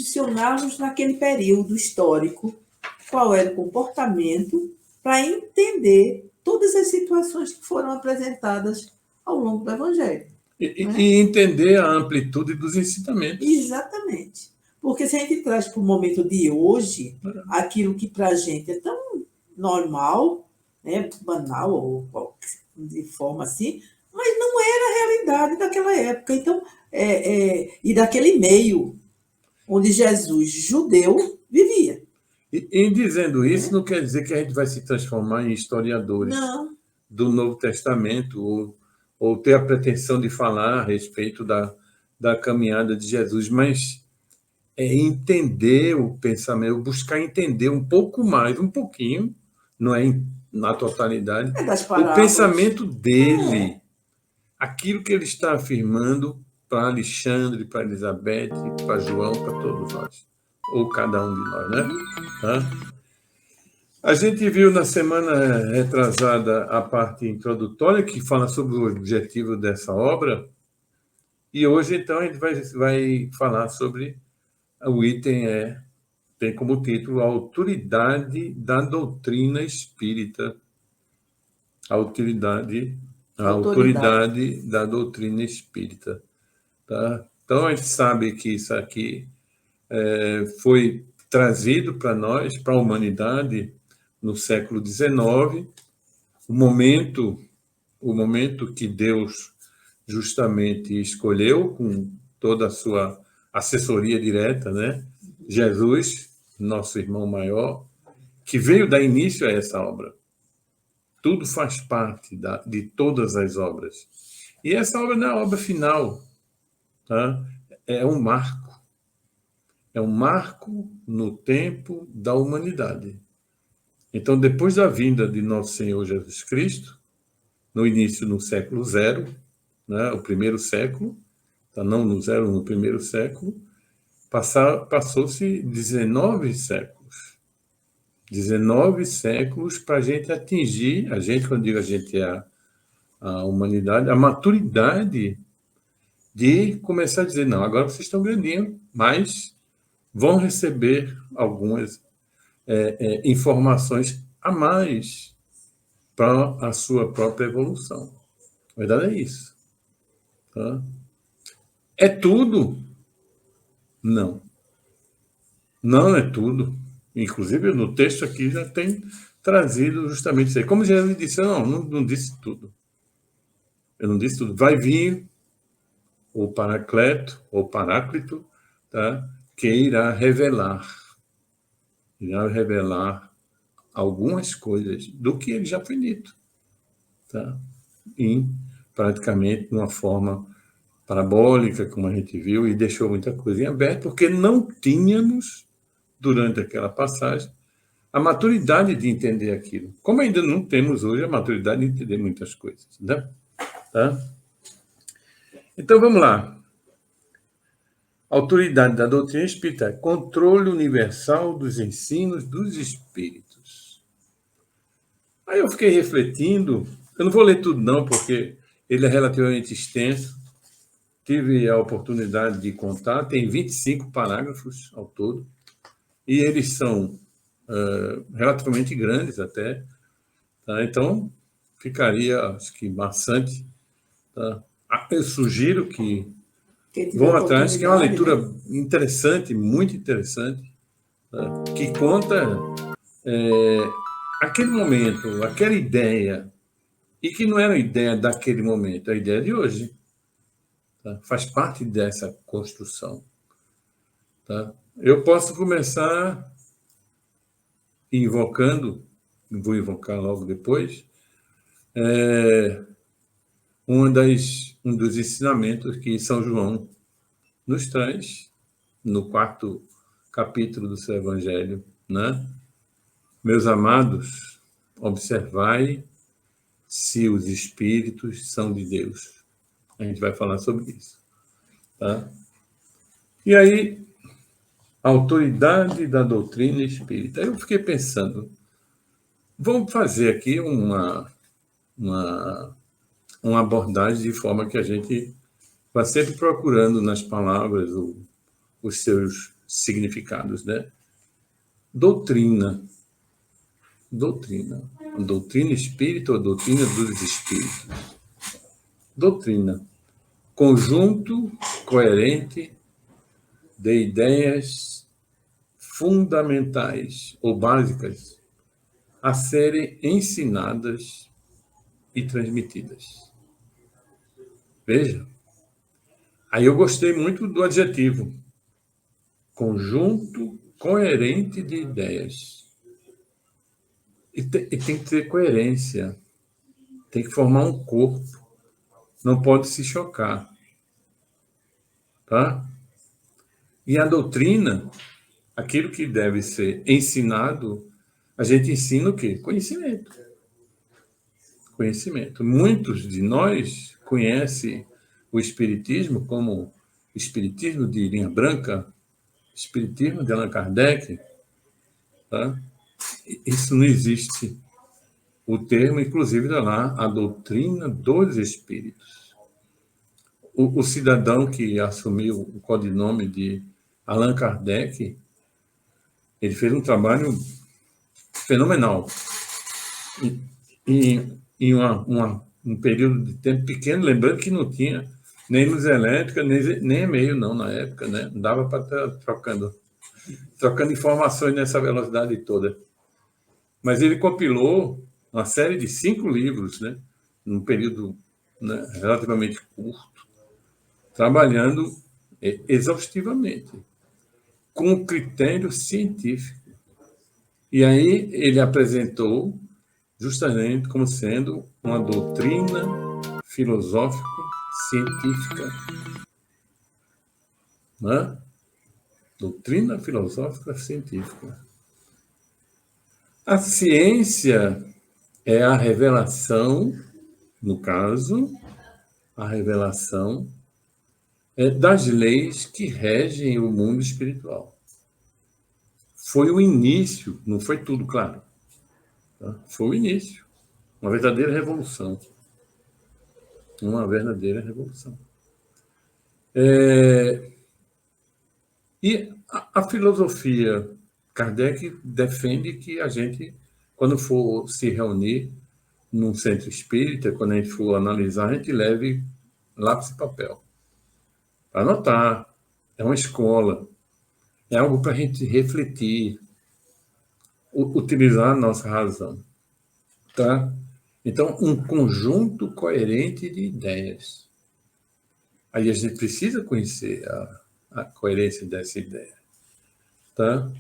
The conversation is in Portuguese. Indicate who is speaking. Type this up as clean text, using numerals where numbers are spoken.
Speaker 1: posicioná-los naquele período histórico, qual era o comportamento, para entender todas as situações que foram apresentadas ao longo do Evangelho.
Speaker 2: E entender a amplitude dos ensinamentos.
Speaker 1: Exatamente. Porque se a gente traz para o momento de hoje, aquilo que para a gente é tão normal, né, banal, ou de forma assim, mas não era a realidade daquela época. Então, e daquele meio onde Jesus, judeu, vivia.
Speaker 2: E dizendo isso, não quer dizer que a gente vai se transformar em historiadores do Novo Testamento ou ter a pretensão de falar a respeito da caminhada de Jesus, mas entender o pensamento, buscar entender um pouco mais, um pouquinho, não é na totalidade, o pensamento dele, aquilo que ele está afirmando para Alexandre, para Elizabeth, para João, para todos nós, ou cada um de nós, né? Tá? A gente viu na semana retrasada a parte introdutória, que fala sobre o objetivo dessa obra, e hoje, então, a gente vai falar sobre o item tem como título a autoridade da doutrina espírita. A autoridade da doutrina espírita. Tá? Então, a gente sabe que isso aqui foi trazido para nós, para a humanidade, no século XIX, o momento que Deus justamente escolheu, com toda a sua assessoria direta, né? Jesus, nosso irmão maior, que veio dar início a essa obra. Tudo faz parte de todas as obras. E essa obra não é a obra final, tá? É um marco. É um marco no tempo da humanidade. Então, depois da vinda de nosso Senhor Jesus Cristo, no início no século zero, né, o primeiro século, tá, não no zero, no primeiro século, passou-se 19 séculos. 19 séculos para a gente atingir, quando digo a gente é a humanidade, a maturidade de começar a dizer, não, agora vocês estão grandinhos, mas vão receber algumas informações a mais para a sua própria evolução. A verdade é isso. Tá? É tudo? Não. Não é tudo. Inclusive, no texto aqui já tem trazido justamente isso aí. Como Jesus disse, não disse tudo. Eu não disse tudo. Vai vir o Paracleto, ou Paráclito, tá? Que irá revelar algumas coisas do que ele já foi dito, tá? Praticamente de uma forma parabólica, como a gente viu, e deixou muita coisa em aberto, porque não tínhamos, durante aquela passagem, a maturidade de entender aquilo. Como ainda não temos hoje a maturidade de entender muitas coisas, né? Tá? Então, vamos lá. Autoridade da doutrina espírita, controle universal dos ensinos dos espíritos. Aí eu fiquei refletindo, eu não vou ler tudo não, porque ele é relativamente extenso, tive a oportunidade de contar, tem 25 parágrafos ao todo, e eles são relativamente grandes até, tá? Então ficaria, acho que, maçante. Tá? Eu sugiro que vão atrás, que é uma leitura interessante, muito interessante, tá? Que conta aquele momento, aquela ideia, e que não era a ideia daquele momento, é a ideia de hoje. Tá? Faz parte dessa construção. Tá? Eu posso começar invocando, vou invocar logo depois, um dos ensinamentos que São João nos traz no 4º capítulo do seu Evangelho, né? Meus amados, observai se os espíritos são de Deus. A gente vai falar sobre isso. Tá? E aí, a autoridade da doutrina espírita. Eu fiquei pensando, vamos fazer aqui uma abordagem de forma que a gente vai sempre procurando nas palavras os seus significados, né? Doutrina. Doutrina. Doutrina espírita ou doutrina dos espíritos? Doutrina. Conjunto coerente de ideias fundamentais ou básicas a serem ensinadas e transmitidas. Veja. Aí eu gostei muito do adjetivo. Conjunto coerente de ideias. E tem que ter coerência. Tem que formar um corpo. Não pode se chocar. Tá? E a doutrina, aquilo que deve ser ensinado, a gente ensina o quê? Conhecimento. Conhecimento. Muitos de nós conhecem o Espiritismo como Espiritismo de linha branca, Espiritismo de Allan Kardec. Tá? Isso não existe. O termo, inclusive, dá lá a doutrina dos espíritos. O cidadão que assumiu o codinome de Allan Kardec, ele fez um trabalho fenomenal. Em um período de tempo pequeno, lembrando que não tinha nem luz elétrica, nem e-mail, não, na época, né? Não dava para estar trocando informações nessa velocidade toda. Mas ele compilou uma série de 5 livros, né? Num período, né, relativamente curto, trabalhando exaustivamente, com critério científico. E aí ele apresentou justamente como sendo uma doutrina filosófico-científica. Né? Doutrina filosófica-científica. A ciência é a revelação, no caso, a revelação das leis que regem o mundo espiritual. Foi o início, não foi tudo, claro. Tá? Foi o início. Uma verdadeira revolução. Uma verdadeira revolução. E a filosofia, Kardec defende que a gente, quando for se reunir num centro espírita, quando a gente for analisar, a gente leve lápis e papel. Para anotar. É uma escola. É algo para a gente refletir, utilizar a nossa razão. Tá? Então, um conjunto coerente de ideias. Aí a gente precisa conhecer a coerência dessa ideia. Tá?